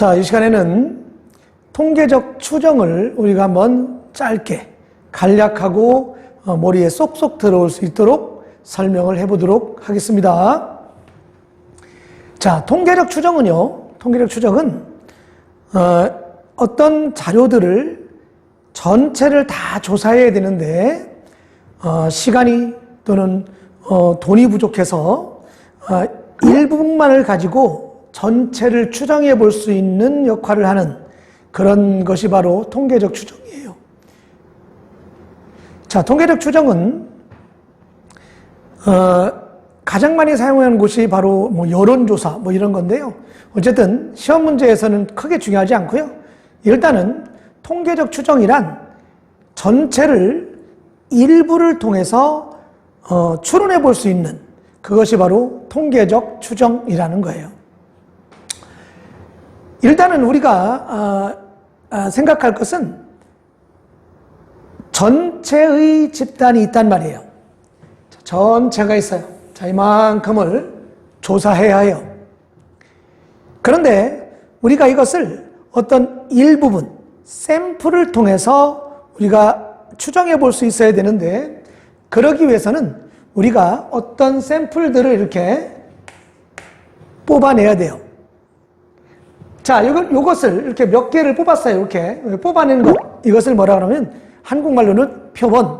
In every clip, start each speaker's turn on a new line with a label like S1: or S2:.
S1: 자, 이 시간에는 통계적 추정을 우리가 한번 짧게 간략하고 머리에 쏙쏙 들어올 수 있도록 설명을 해보도록 하겠습니다. 자, 통계적 추정은 어떤 자료들을 전체를 다 조사해야 되는데 시간이 또는 돈이 부족해서 일부분만을 가지고 전체를 추정해 볼 수 있는 역할을 하는 그런 것이 바로 통계적 추정이에요. 자, 통계적 추정은 가장 많이 사용하는 곳이 바로 여론조사 이런 건데요. 어쨌든 시험 문제에서는 크게 중요하지 않고요. 일단은 통계적 추정이란 전체를 일부를 통해서 추론해 볼 수 있는 그것이 바로 통계적 추정이라는 거예요. 일단은 우리가 생각할 것은 전체의 집단이 있단 말이에요. 전체가 있어요. 자, 이만큼을 조사해야 해요. 그런데 우리가 이것을 어떤 일부분, 샘플을 통해서 우리가 추정해 볼 수 있어야 되는데, 그러기 위해서는 우리가 어떤 샘플들을 이렇게 뽑아내야 돼요. 자, 요것을 이렇게 몇 개를 뽑았어요. 이렇게 뽑아낸 것. 이것을 뭐라 그러면 한국말로는 표본,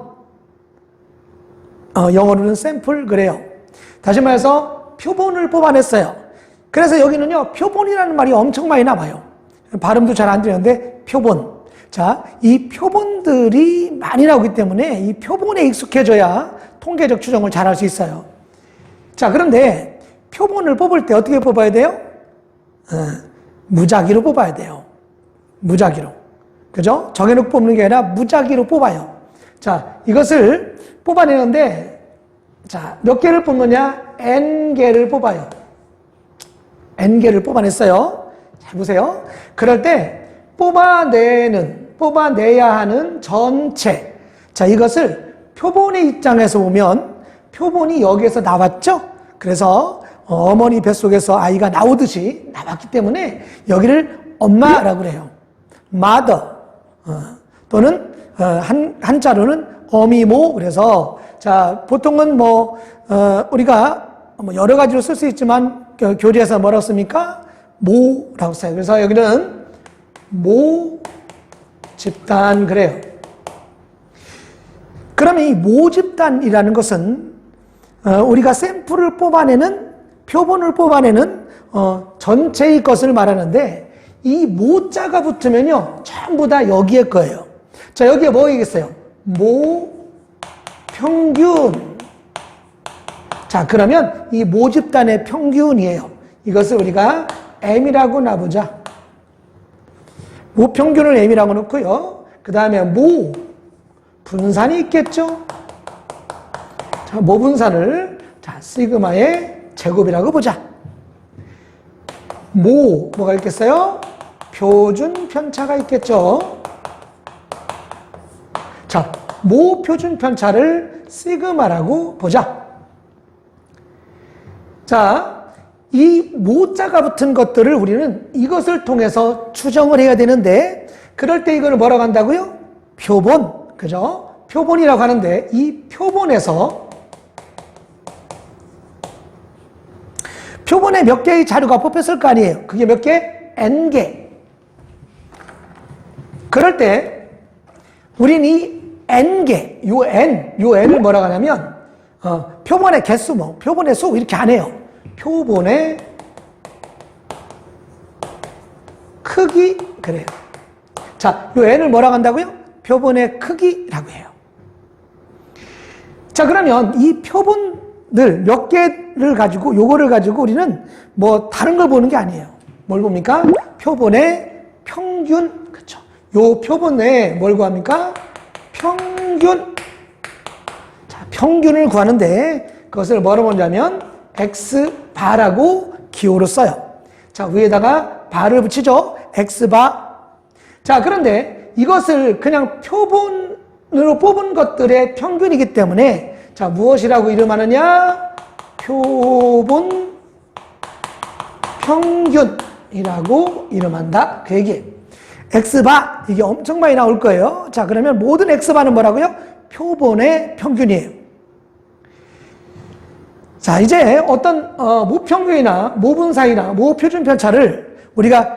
S1: 영어로는 샘플 그래요. 다시 말해서 표본을 뽑아냈어요. 그래서 여기는요, 표본이라는 말이 엄청 많이 나와요. 발음도 잘 안 되는데 표본. 자, 이 표본들이 많이 나오기 때문에 이 표본에 익숙해져야 통계적 추정을 잘 할 수 있어요. 자, 그런데 표본을 뽑을 때 어떻게 뽑아야 돼요? 무작위로 뽑아야 돼요. 무작위로. 그죠? 정해놓고 뽑는 게 아니라 무작위로 뽑아요. 자, 이것을 뽑아내는데, 자, 몇 개를 뽑느냐? N개를 뽑아요. N개를 뽑아냈어요. 잘 보세요. 그럴 때 뽑아내야 하는 전체. 자, 이것을 표본의 입장에서 보면 표본이 여기에서 나왔죠? 그래서 어머니 뱃속에서 아이가 나오듯이 나왔기 때문에 여기를 엄마라고 그래요. mother. 또는 한자로는 어미모. 그래서 자, 보통은 우리가 여러 가지로 쓸 수 있지만 교재에서 뭐라고 씁니까? 모라고 써요. 그래서 여기는 모 집단 그래요. 그러면 이 모 집단이라는 것은 우리가 샘플을 뽑아내는 표본을 뽑아내는 전체의 것을 말하는데, 이 모자가 붙으면요 전부 다 여기에 거예요. 자, 여기에 뭐이겠어요? 모 평균. 자, 그러면 이 모 집단의 평균이에요. 이것을 우리가 M이라고 놔보자. 모 평균을 M이라고 놓고요. 그 다음에 모 분산이 있겠죠? 자, 모 분산을 시그마의 제곱이라고 보자. 뭐가 있겠어요? 표준 편차가 있겠죠? 자, 모 표준 편차를 시그마라고 보자. 자, 이 모자가 붙은 것들을 우리는 이것을 통해서 추정을 해야 되는데, 그럴 때 이걸 뭐라고 한다고요? 표본. 그죠? 표본이라고 하는데, 이 표본에서 표본에 몇 개의 자료가 뽑혔을 거 아니에요. 그게 몇 개? N개. 그럴 때 우린 이 N개, 요 N을 뭐라고 하냐면 표본의 개수, 표본의 수 이렇게 안 해요. 표본의 크기 그래요. 자, 요 N을 뭐라고 한다고요? 표본의 크기라고 해요. 자, 그러면 이 표본들 몇 개를 가지고, 요거를 가지고 우리는 다른 걸 보는 게 아니에요. 뭘 봅니까? 표본의 평균. 그쵸. 요 표본에 뭘 구합니까? 평균. 자, 평균을 구하는데 그것을 뭐로 보냐면 X바라고 기호로 써요. 자, 위에다가 바를 붙이죠. X바. 자, 그런데 이것을 그냥 표본으로 뽑은 것들의 평균이기 때문에, 자, 무엇이라고 이름하느냐? 표본 평균. 이라고 이름한다. 그 얘기예요. X바, 이게 엄청 많이 나올 거예요. 자, 그러면 모든 X바는 뭐라고요? 표본의 평균이에요. 자, 이제 어떤 모평균이나 모분사이나 모표준편차를 우리가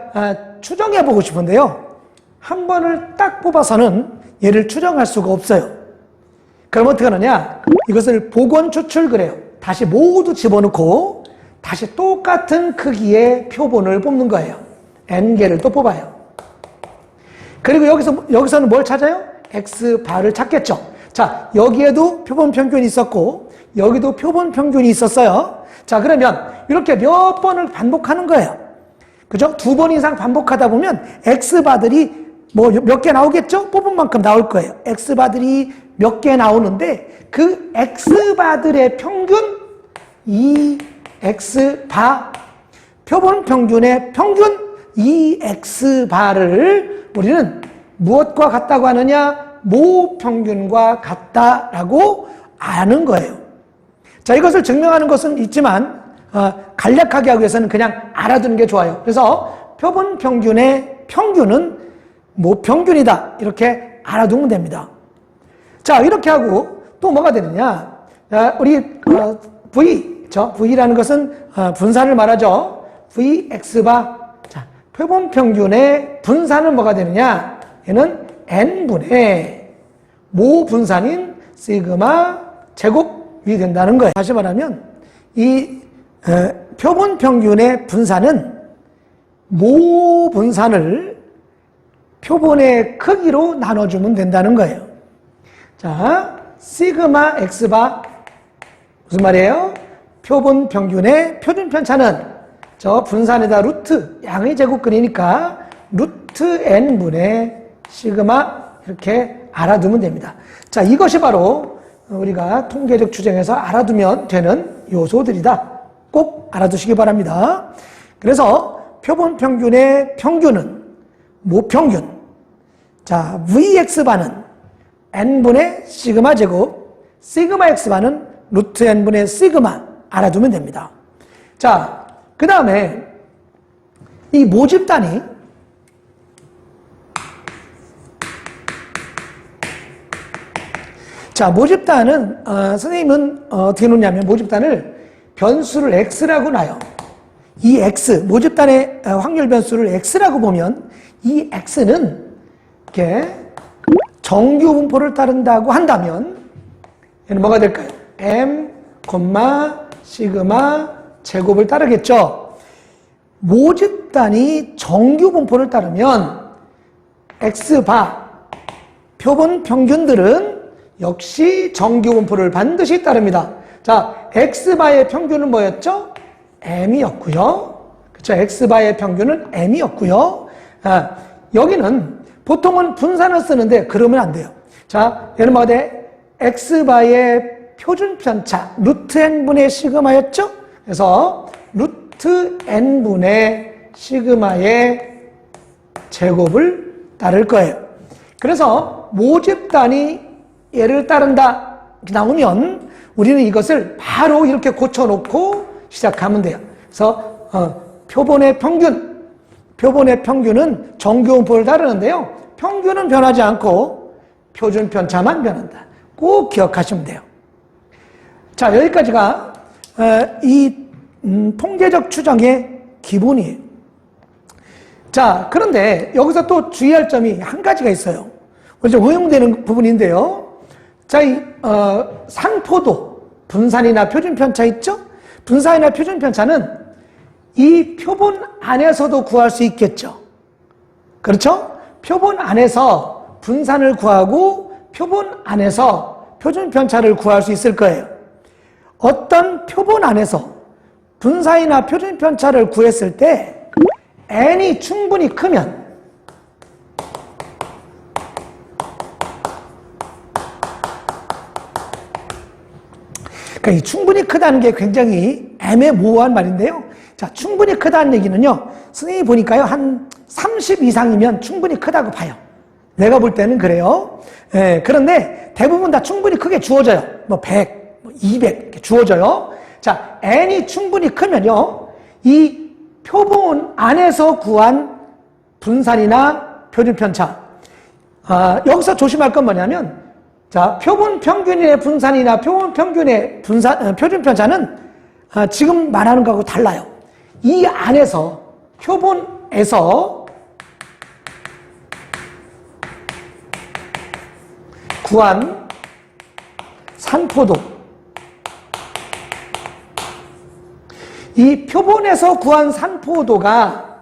S1: 추정해 보고 싶은데요. 한 번을 딱 뽑아서는 얘를 추정할 수가 없어요. 그럼 어떻게 하느냐? 이것을 복원 추출 그래요. 다시 모두 집어넣고 다시 똑같은 크기의 표본을 뽑는 거예요. n개를 또 뽑아요. 그리고 여기서는 뭘 찾아요? X바를 찾겠죠. 자, 여기에도 표본 평균이 있었고 여기도 표본 평균이 있었어요. 자, 그러면 이렇게 몇 번을 반복하는 거예요. 그죠? 2번 이상 반복하다 보면 X바들이 뭐 몇 개 나오겠죠? 뽑은 만큼 나올 거예요. X바들이 몇 개 나오는데 그 X바들의 평균 2X바, 표본 평균의 평균 2X바를 우리는 무엇과 같다고 하느냐? 모평균과 같다라고 아는 거예요. 자, 이것을 증명하는 것은 있지만 간략하게 하기 위해서는 그냥 알아두는 게 좋아요. 그래서 표본 평균의 평균은 모평균이다. 이렇게 알아두면 됩니다. 자, 이렇게 하고 또 뭐가 되느냐? 우리 V, V라는 것은 분산을 말하죠. Vx바. 자, 표본 평균의 분산은 뭐가 되느냐? 얘는 n분의 모 분산인 시그마 제곱이 된다는 거예요. 다시 말하면 이 표본 평균의 분산은 모 분산을 표본의 크기로 나눠주면 된다는 거예요. 자, 시그마 x바 무슨 말이에요? 표본 평균의 표준 편차는 저 분산에다 루트 양의 제곱근이니까 루트 n분의 시그마 이렇게 알아두면 됩니다. 자, 이것이 바로 우리가 통계적 추정에서 알아두면 되는 요소들이다. 꼭 알아두시기 바랍니다. 그래서 표본 평균의 평균은 모평균. 자, Vx바는 n분의 시그마 제곱, 시그마 x바는 루트 n분의 시그마 알아두면 됩니다. 자, 그 다음에 이 모집단이 자, 모집단은 선생님은 어떻게 놓냐면 모집단을 변수를 x라고 놔요. 이 x, 모집단의 확률 변수를 x라고 보면 이 x는 이렇게 정규 분포를 따른다고 한다면 얘는 뭐가 될까요? m, 시그마 제곱을 따르겠죠. 모집단이 정규 분포를 따르면 x바, 표본 평균들은 역시 정규 분포를 반드시 따릅니다. 자, x바의 평균은 뭐였죠? m이었고요. 그렇죠? x바의 평균은 m이었고요. 여기는 보통은 분산을 쓰는데 그러면 안 돼요. 자, 얘는 뭐가 돼? x바의 표준 편차 루트 n분의 시그마였죠? 그래서 루트 n분의 시그마의 제곱을 따를 거예요. 그래서 모집단이 얘를 따른다 나오면 우리는 이것을 바로 이렇게 고쳐놓고 시작하면 돼요. 그래서 표본의 평균은 정규 분포를 따르는데요. 평균은 변하지 않고 표준 편차만 변한다. 꼭 기억하시면 돼요. 자, 여기까지가 이 통계적 추정의 기본이에요. 자, 그런데 여기서 또 주의할 점이 한 가지가 있어요. 좀 응용되는 부분인데요. 자, 이 산포도, 분산이나 표준 편차 있죠? 분산이나 표준 편차는 이 표본 안에서도 구할 수 있겠죠. 그렇죠? 표본 안에서 분산을 구하고 표본 안에서 표준 편차를 구할 수 있을 거예요. 어떤 표본 안에서 분산이나 표준 편차를 구했을 때 n이 충분히 크면 그러니까 이 충분히 크다는 게 굉장히 애매모호한 말인데요. 자, 충분히 크다는 얘기는요. 선생님이 보니까요. 한 30 이상이면 충분히 크다고 봐요. 내가 볼 때는 그래요. 그런데 대부분 다 충분히 크게 주어져요. 뭐 100, 뭐 200 이렇게 주어져요. 자, n이 충분히 크면요. 이 표본 안에서 구한 분산이나 표준 편차. 여기서 조심할 건 뭐냐면, 자, 표본 평균의 분산이나 표본 평균의 표준 편차는 지금 말하는 거하고 달라요. 이 안에서, 표본에서 구한 산포도, 이 표본에서 구한 산포도가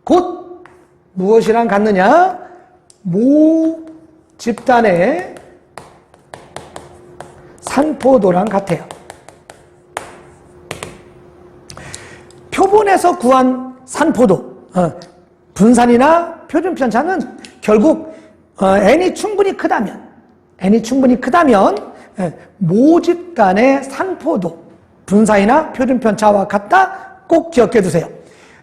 S1: 곧 무엇이랑 같느냐? 모 집단의 산포도랑 같아요. 표본에서 구한 산포도, 분산이나 표준 편차는 결국 n이 충분히 크다면 모 집단의 산포도, 분산이나 표준 편차와 같다. 꼭 기억해 두세요.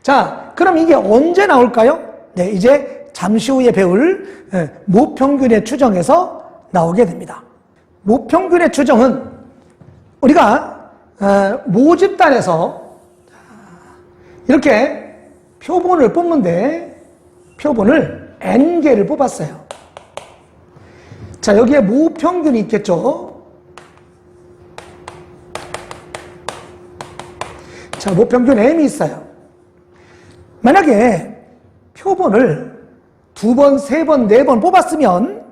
S1: 자, 그럼 이게 언제 나올까요? 네, 이제 잠시 후에 배울 모평균의 추정에서 나오게 됩니다. 모평균의 추정은 우리가 모 집단에서 이렇게 표본을 뽑는데 표본을 n개를 뽑았어요. 자, 여기에 모평균이 있겠죠. 자, 모평균 m이 있어요. 만약에 표본을 2번, 3번, 4번 뽑았으면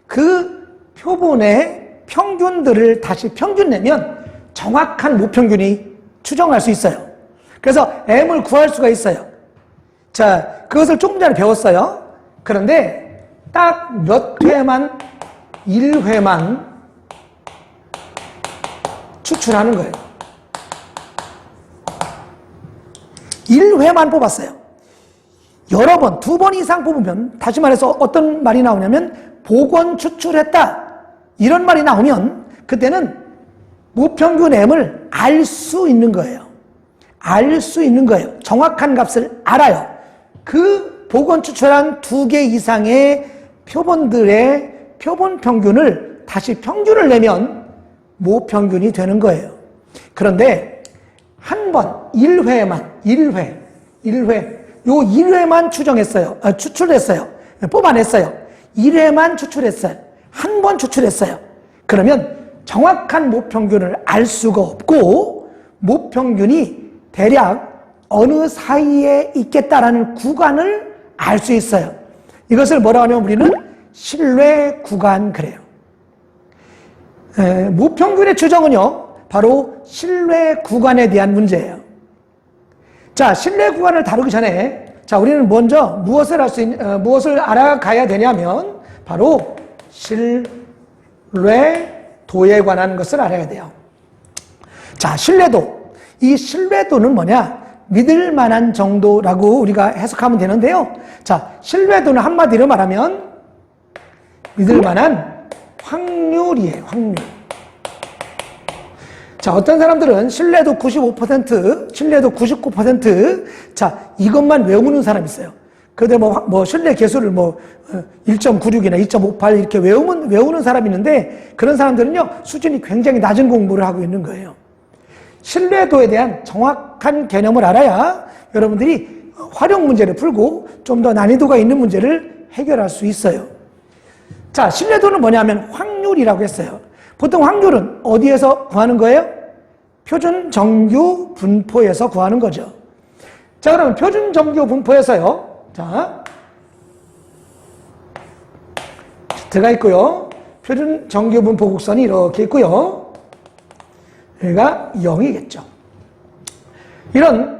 S1: 그 표본의 평균들을 다시 평균 내면 정확한 모평균이 추정할 수 있어요. 그래서 m을 구할 수가 있어요. 자, 그것을 조금 전에 배웠어요. 그런데 딱 몇 회만, 1회만 추출하는 거예요. 1회만 뽑았어요. 여러 번, 2번 이상 뽑으면, 다시 말해서 어떤 말이 나오냐면 복원 추출했다, 이런 말이 나오면 그때는 모평균 m을 알 수 있는 거예요. 알 수 있는 거예요. 정확한 값을 알아요. 그 복원 추출한 2개 이상의 표본들의 표본 평균을 다시 평균을 내면 모평균이 되는 거예요. 그런데 한 번, 1회, 요 1회만 추출했어요. 뽑아냈어요. 1회만 추출했어요. 한 번 추출했어요. 그러면 정확한 모평균을 알 수가 없고, 모평균이 대략 어느 사이에 있겠다라는 구간을 알 수 있어요. 이것을 뭐라고 하냐면 우리는 신뢰 구간 그래요. 모평균의 추정은요, 바로 신뢰 구간에 대한 문제예요. 자, 신뢰 구간을 다루기 전에, 자, 우리는 먼저 무엇을 알아가야 되냐면, 바로 신뢰도에 관한 것을 알아야 돼요. 자, 신뢰도. 이 신뢰도는 뭐냐? 믿을 만한 정도라고 우리가 해석하면 되는데요. 자, 신뢰도는 한마디로 말하면 믿을 만한 확률이에요, 확률. 자, 어떤 사람들은 신뢰도 95%, 신뢰도 99%, 자, 이것만 외우는 사람이 있어요. 그런데 뭐 신뢰 계수를 1.96이나 2.58 이렇게 외우는 사람이 있는데, 그런 사람들은요, 수준이 굉장히 낮은 공부를 하고 있는 거예요. 신뢰도에 대한 정확한 개념을 알아야 여러분들이 활용 문제를 풀고 좀 더 난이도가 있는 문제를 해결할 수 있어요. 자, 신뢰도는 뭐냐면 확률이라고 했어요. 보통 확률은 어디에서 구하는 거예요? 표준 정규 분포에서 구하는 거죠. 자, 그러면 표준 정규 분포에서요. 자, 들어가 있고요. 표준 정규 분포 곡선이 이렇게 있고요. 여기가 0이겠죠. 이런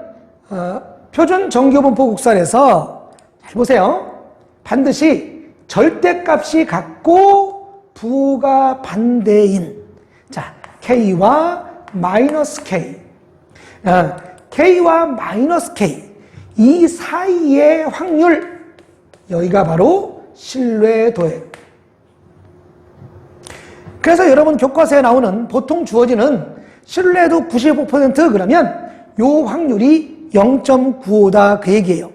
S1: 표준 정규 분포 곡선에서 잘 보세요. 반드시 절대값이 같고 부가 반대인, 자, K와 마이너스 K, K와 마이너스 K, 이 사이의 확률, 여기가 바로 신뢰도예요. 그래서 여러분 교과서에 나오는 보통 주어지는 신뢰도 95% 그러면 요 확률이 0.95다 그 얘기예요.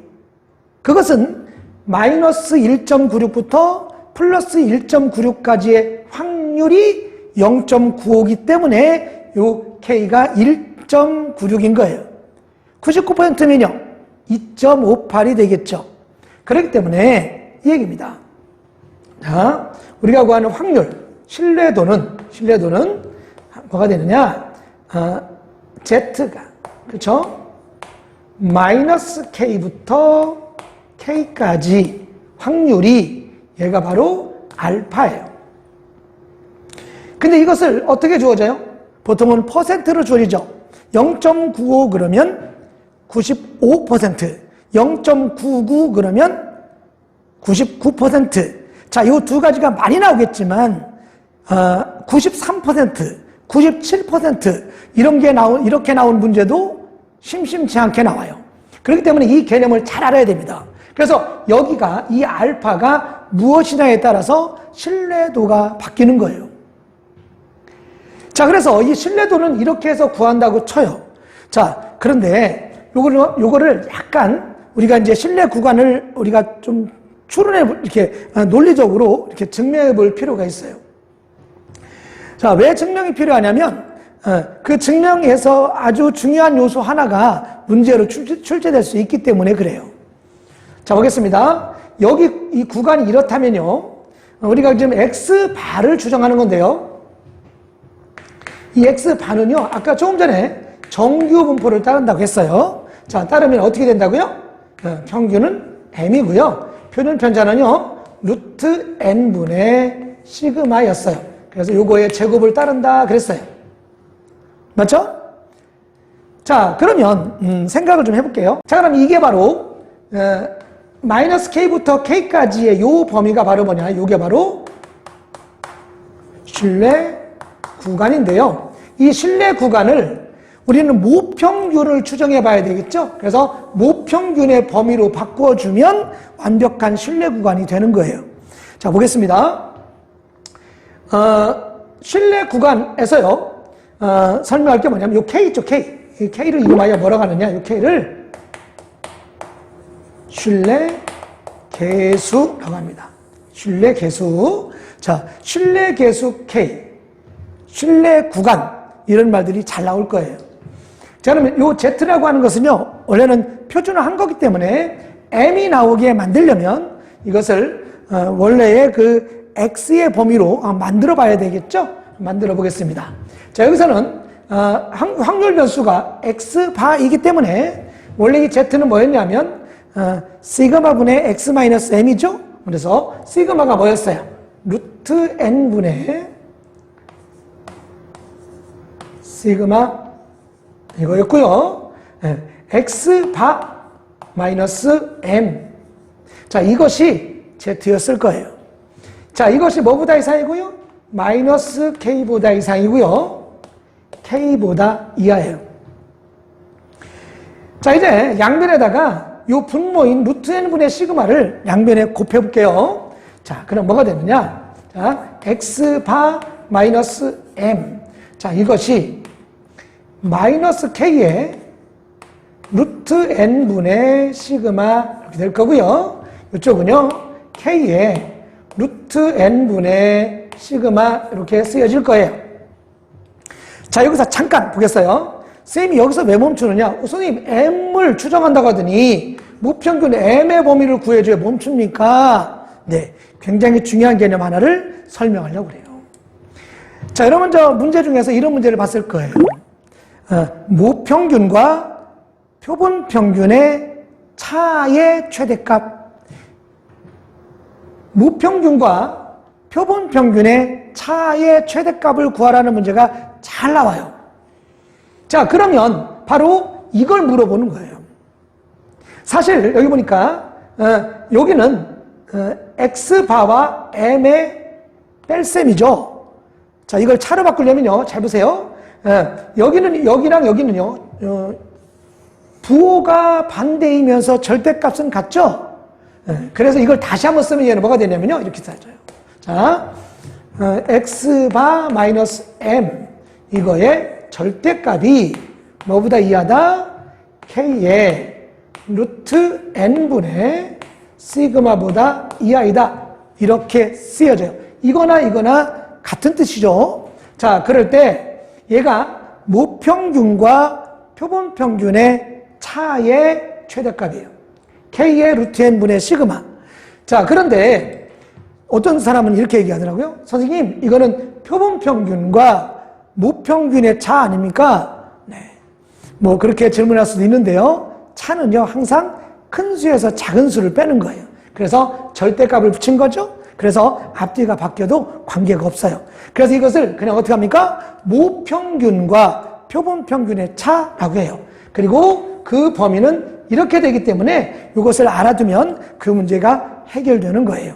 S1: 그것은 마이너스 1.96부터 플러스 1.96까지의 확률이 0.95이기 때문에 요 K가 1.96인 거예요. 99%면요. 2.58이 되겠죠. 그렇기 때문에 이 얘기입니다. 자, 우리가 구하는 확률, 신뢰도는 뭐가 되느냐? Z가, 그렇죠? 마이너스 K부터 K까지 확률이 얘가 바로 알파예요. 근데 이것을 어떻게 주어져요? 보통은 퍼센트로 주어지죠. 0.95 그러면 95%, 0.99 그러면 99%. 자, 이 두 가지가 많이 나오겠지만 93%, 97% 이렇게 나온 문제도 심심치 않게 나와요. 그렇기 때문에 이 개념을 잘 알아야 됩니다. 그래서 여기가 이 알파가 무엇이냐에 따라서 신뢰도가 바뀌는 거예요. 자, 그래서 이 신뢰도는 이렇게 해서 구한다고 쳐요. 자, 그런데 요거를 약간 우리가 이제 신뢰 구간을 우리가 좀 이렇게 논리적으로 이렇게 증명해 볼 필요가 있어요. 자, 왜 증명이 필요하냐면 그 증명에서 아주 중요한 요소 하나가 문제로 출제될 수 있기 때문에 그래요. 자, 보겠습니다. 여기 이 구간이 이렇다면요, 우리가 지금 X바를 추정하는 건데요, 이 X바는요, 아까 조금 전에 정규 분포를 따른다고 했어요. 자, 따르면 어떻게 된다고요? 평균은 M이고요. 표준 편차는요, 루트 N분의 시그마였어요. 그래서 요거의 제곱을 따른다 그랬어요. 맞죠? 자, 그러면 생각을 좀 해볼게요. 자, 그럼 이게 바로 마이너스 K부터 K까지의 요 범위가 바로 뭐냐? 요게 바로 신뢰 구간인데요. 이 신뢰 구간을 우리는 모평균을 추정해 봐야 되겠죠? 그래서 모평균의 범위로 바꿔주면 완벽한 신뢰 구간이 되는 거예요. 자, 보겠습니다. 신뢰 구간에서요, 설명할 게 뭐냐면 요 K 있죠, K. 이 K를 이름하여 뭐라고 하느냐? 요 K를 신뢰 계수라고 합니다. 신뢰 계수. 자, 신뢰 계수 K, 신뢰 구간, 이런 말들이 잘 나올 거예요. 자, 그러면 요 Z라고 하는 것은요, 원래는 표준화한 거기 때문에 M이 나오게 만들려면 이것을 원래의 그 X의 범위로 만들어 봐야 되겠죠? 만들어 보겠습니다. 자, 여기서는 확률 변수가 X바이기 때문에 원래 이 Z는 뭐였냐면 시그마분의 X-M이죠? 그래서 시그마가 뭐였어요? 루트 N분의 시그마 이거였고요. X바 마이너스 M. 자, 이것이 Z였을 거예요. 자, 이것이 뭐보다 이상이고요? 마이너스 K보다 이상이고요. K보다 이하예요. 자, 이제 양변에다가 요 분모인 루트 N분의 시그마를 양변에 곱해볼게요. 자, 그럼 뭐가 되느냐? 자, X바 마이너스 M. 자, 이것이 마이너스 K의 루트 N분의 시그마 이렇게 될 거고요. 이쪽은요, K의 루트 N분의 시그마 이렇게 쓰여질 거예요. 자, 여기서 잠깐 보겠어요. 쌤이 여기서 왜 멈추느냐? 선생님, M을 추정한다고 하더니 무평균 M의 범위를 구해줘야 멈춥니까? 네, 굉장히 중요한 개념 하나를 설명하려고 그래요. 자, 여러분, 저 문제 중에서 이런 문제를 봤을 거예요. 모평균과 표본평균의 차의 최대값. 무평균과 표본평균의 차의 최대값을 구하라는 문제가 잘 나와요. 자, 그러면 바로 이걸 물어보는 거예요. 사실 여기 보니까 여기는 X바와 M의 뺄셈이죠. 자, 이걸 차로 바꾸려면요, 잘 보세요. 여기는, 여기랑 여기는요, 부호가 반대이면서 절대값은 같죠? 그래서 이걸 다시 한번 쓰면 얘는 뭐가 되냐면요, 이렇게 써져요. 자, X바 마이너스 M, 이거의 절대값이 뭐보다 이하다? K의 루트 N분의 시그마보다 이하이다. 이렇게 쓰여져요. 이거나 이거나 같은 뜻이죠. 자, 그럴 때 얘가 모평균과 표본평균의 차의 최대값이에요. K의 루트 n분의 시그마. 자, 그런데 어떤 사람은 이렇게 얘기하더라고요. 선생님, 이거는 표본 평균과 무평균의 차 아닙니까? 네. 뭐 그렇게 질문할 수도 있는데요. 차는요, 항상 큰 수에서 작은 수를 빼는 거예요. 그래서 절대값을 붙인 거죠. 그래서 앞뒤가 바뀌어도 관계가 없어요. 그래서 이것을 그냥 어떻게 합니까? 무평균과 표본 평균의 차라고 해요. 그리고 그 범위는 이렇게 되기 때문에 이것을 알아두면 그 문제가 해결되는 거예요.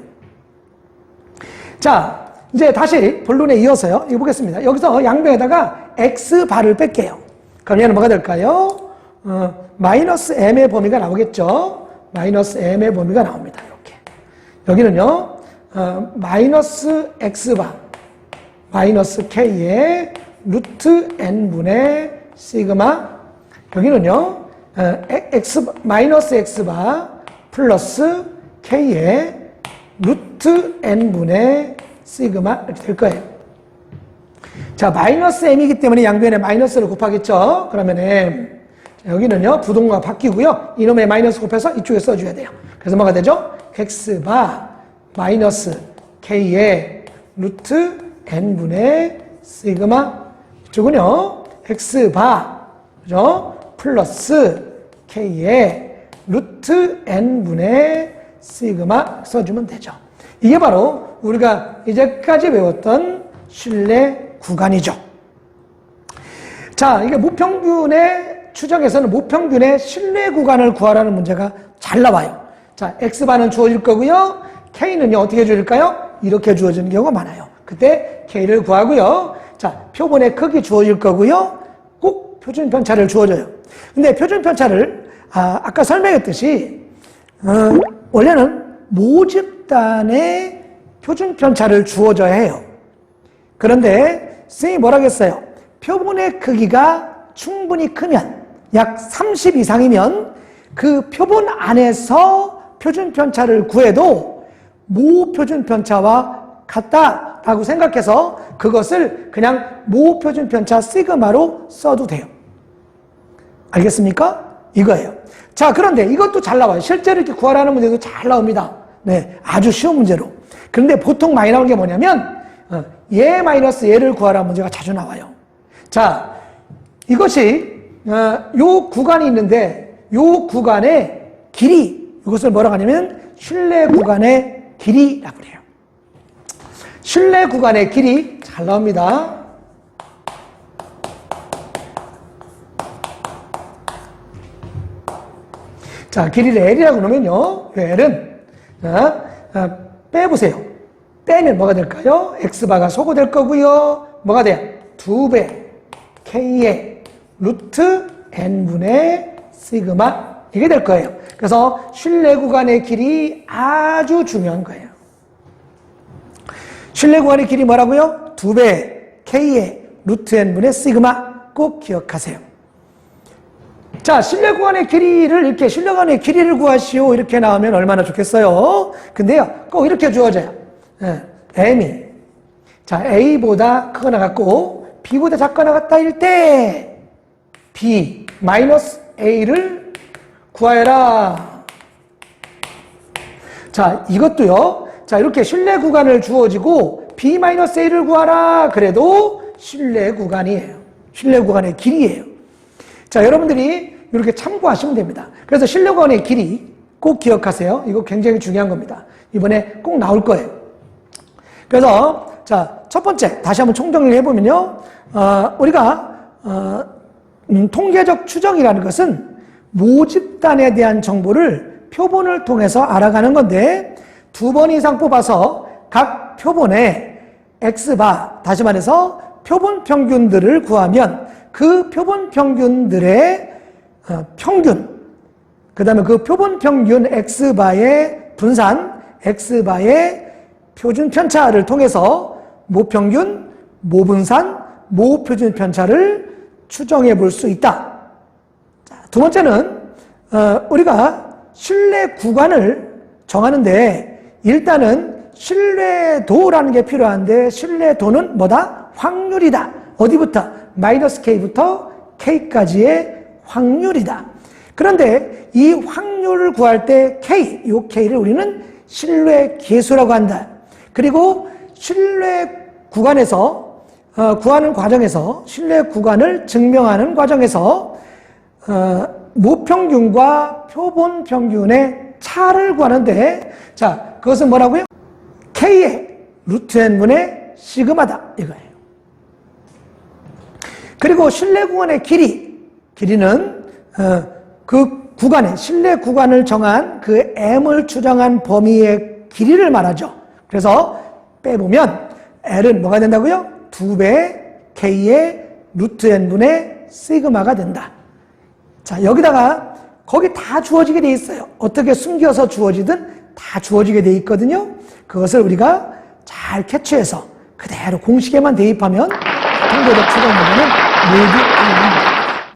S1: 자, 이제 다시 본론에 이어서요. 이거 보겠습니다. 여기서 양변에다가 x바를 뺄게요. 그럼 얘는 뭐가 될까요? 마이너스 m의 범위가 나오겠죠. 마이너스 m의 범위가 나옵니다. 이렇게. 여기는요. 마이너스 x바 마이너스 k의 루트 n분의 시그마. 여기는요. 마이너스 x바 플러스 k의 루트 n분의 시그마 이렇게 될 거예요. 자, 마이너스 m이기 때문에 양변에 마이너스를 곱하겠죠. 그러면 m. 자, 여기는요, 부동과 바뀌고요. 이놈의 마이너스 곱해서 이쪽에 써줘야 돼요. 그래서 뭐가 되죠? x바 마이너스 k의 루트 n분의 시그마. 이쪽은요, x바, 그죠? 플러스 k의 루트 n분의 시그마 써주면 되죠. 이게 바로 우리가 이제까지 배웠던 신뢰 구간이죠. 자, 이게 무평균의 추정에서는 무평균의 신뢰 구간을 구하라는 문제가 잘 나와요. 자, x바는 주어질 거고요. k는요, 어떻게 주어질까요? 이렇게 주어지는 경우가 많아요. 그때 k를 구하고요. 자, 표본의 크기 주어질 거고요. 꼭 표준 편차를 주어줘요. 근데 표준 편차를 아까 설명했듯이 원래는 모집단의 표준 편차를 주어져야 해요. 그런데 선생님이 뭐라고 했어요? 표본의 크기가 충분히 크면 약 30 이상이면 그 표본 안에서 표준 편차를 구해도 모 표준 편차와 같다라고 생각해서 그것을 그냥 모 표준 편차 시그마로 써도 돼요. 알겠습니까? 이거예요. 자, 그런데 이것도 잘 나와요. 실제로 이렇게 구하라는 문제도 잘 나옵니다. 네, 아주 쉬운 문제로. 그런데 보통 많이 나오는 게 뭐냐면 얘 마이너스 얘를 구하라는 문제가 자주 나와요. 자, 이것이 요 구간이 있는데 요 구간의 길이, 이것을 뭐라고 하냐면 신뢰 구간의 길이라고 해요. 신뢰 구간의 길이 잘 나옵니다. 자, 길이를 L이라고 놓으면요. L은, 빼보세요. 빼면 뭐가 될까요? X바가 소거될 거고요. 뭐가 돼요? 2배 K의 루트 N분의 시그마. 이게 될 거예요. 그래서 신뢰 구간의 길이 아주 중요한 거예요. 신뢰 구간의 길이 뭐라고요? 2배 K의 루트 N분의 시그마. 꼭 기억하세요. 자, 신뢰 구간의 길이를 이렇게 신뢰 구간의 길이를 구하시오 이렇게 나오면 얼마나 좋겠어요. 근데요, 꼭 이렇게 주어져요. m이 자, a보다 크거나 같고 b보다 작거나 같다일 때 b 마이너스 a를 구하여라. 자, 이것도요. 자, 이렇게 신뢰 구간을 주어지고 b 마이너스 a를 구하라. 그래도 신뢰 구간이에요. 신뢰 구간의 길이에요. 자, 여러분들이 이렇게 참고하시면 됩니다. 그래서 신뢰 구간의 길이 꼭 기억하세요. 이거 굉장히 중요한 겁니다. 이번에 꼭 나올 거예요. 그래서 자, 첫 번째 다시 한번 총정리를 해보면요. 우리가 통계적 추정이라는 것은 모집단에 대한 정보를 표본을 통해서 알아가는 건데 두 번 이상 뽑아서 각 표본의 x바, 다시 말해서 표본 평균들을 구하면 그 표본 평균들의 평균, 그 다음에 그 표본 평균 x바의 분산, x바의 표준 편차를 통해서 모평균, 모분산, 모표준 편차를 추정해 볼 수 있다. 자, 두 번째는 우리가 신뢰 구간을 정하는데 일단은 신뢰도라는 게 필요한데 신뢰도는 뭐다? 확률이다. 어디부터? 마이너스 k부터 k까지의 확률이다. 그런데 이 확률을 구할 때 K, 요 K를 우리는 신뢰 계수라고 한다. 그리고 신뢰 구간에서 구하는 과정에서 신뢰 구간을 증명하는 과정에서 모평균과 표본 평균의 차를 구하는데 자 그것은 뭐라고요? K의 루트 n분의 시그마다 이거예요. 그리고 신뢰 구간의 길이는 그 구간의 신뢰 구간을 정한 그 m을 추정한 범위의 길이를 말하죠. 그래서 빼보면 L은 뭐가 된다고요? 2배 K의 루트 n분의 시그마가 된다. 자, 여기다가 거기 다 주어지게 돼 있어요. 어떻게 숨겨서 주어지든 다 주어지게 돼 있거든요. 그것을 우리가 잘 캐치해서 그대로 공식에만 대입하면 통계적 추정 문제는 모두